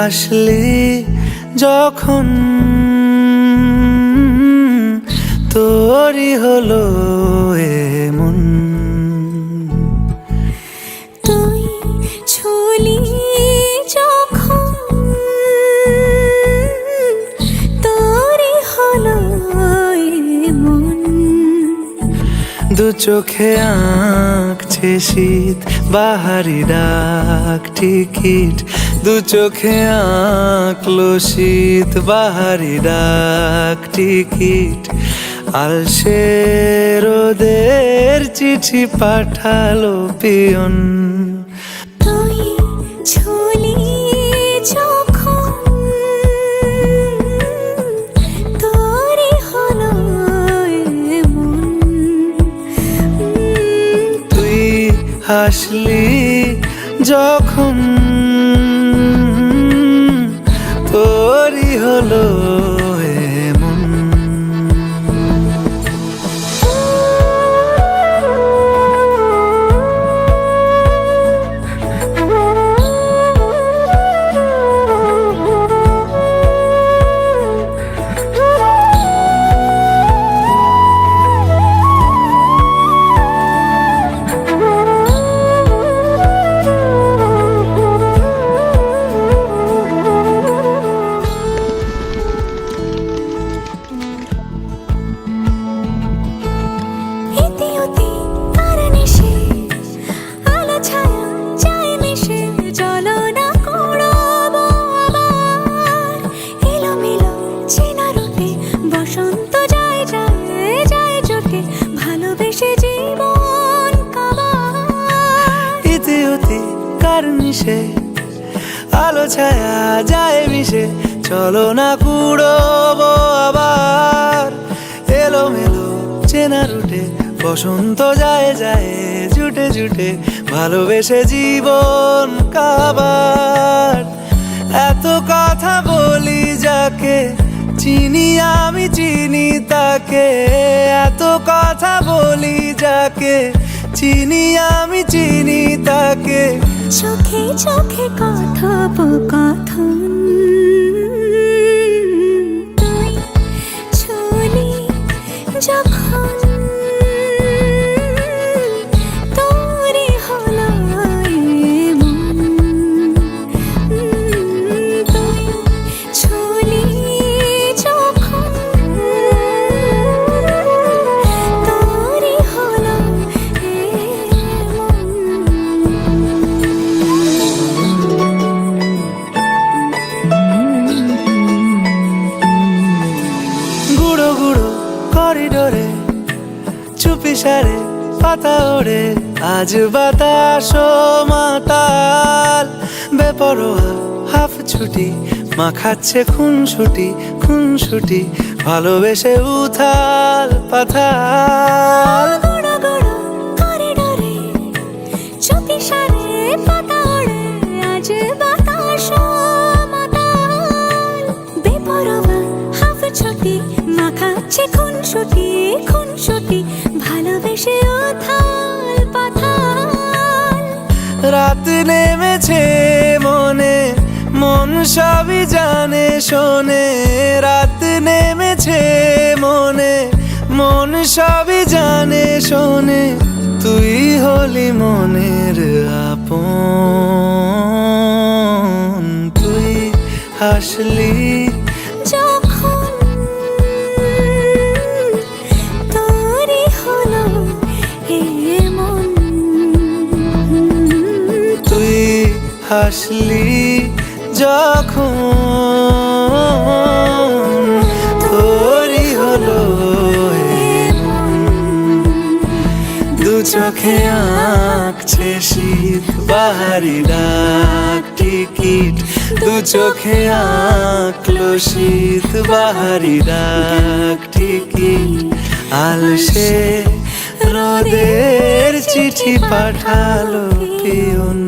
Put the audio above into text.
হাসলি যখন তোরই হলো এমন। তুই ছুলি যখন তোরই হলো এমন। দু চোখে আঁকছে শীত বাহারি ডাক টিকিট, দু চোখে আঁকলো শীত বাহারি ডাক টিকিট। আলসে রোদের চিঠি পাঠালো পিয়ন। তুই ছুলি যখন তোরই হলো এমন। তুই হাসলি যখন তোরই হলো এমন। আলো ছায়া যায় মিশে, চলো না কুড়োবো আবার। এলোমেলো চেনা রুটে বসন্ত যায় যায় জুটে জুটে, ভালোবেসে জীবন কাবার। এত কথা বলি যাকে চিনি আমি চিনি তাকে, এত কথা বলি যাকে চিনি আমি চিনি তাকে। চোখে চোখে কথোপকথন, তুই ছুলি যখন তোরই হলো এমন। তুই ছুলি যখন তোরই হলো এমন। করিডোরে চুপি সারে পাতা ওড়ে, আজ বাতাস মাতাল। বেপরোয়া হাফ ছুটি মাখাচ্ছে খুনসুটি খুনসুটি, ভালোবেসে উথাল পাথাল। করিডোরে চুপি সারে পাতা ওড়ে, আজ বাতাস মাতাল। বেপরোয়া হাফ ছুটি মাখাচ্ছে খুনসুটি খুনসুটি, ভালোবেসে উথাল পাথাল। রাত নেমেছে মনে মন সবই জানে শোনে, রাত নেমেছে মনে মন সবই জানে শোনে। তুই হলি মনের আপন, তুই হাসলি যখন তোরই হলো এমন। তুই হাসলি যখন তোরই হলো এমন। দু চোখে আঁকছে শীত বাহারি ডাক টিকিট, দু চোখে আঁকলো শীত বাহারি ডাক টিকিট। আলসে রোদের চিঠি পাঠালো পিয়ন।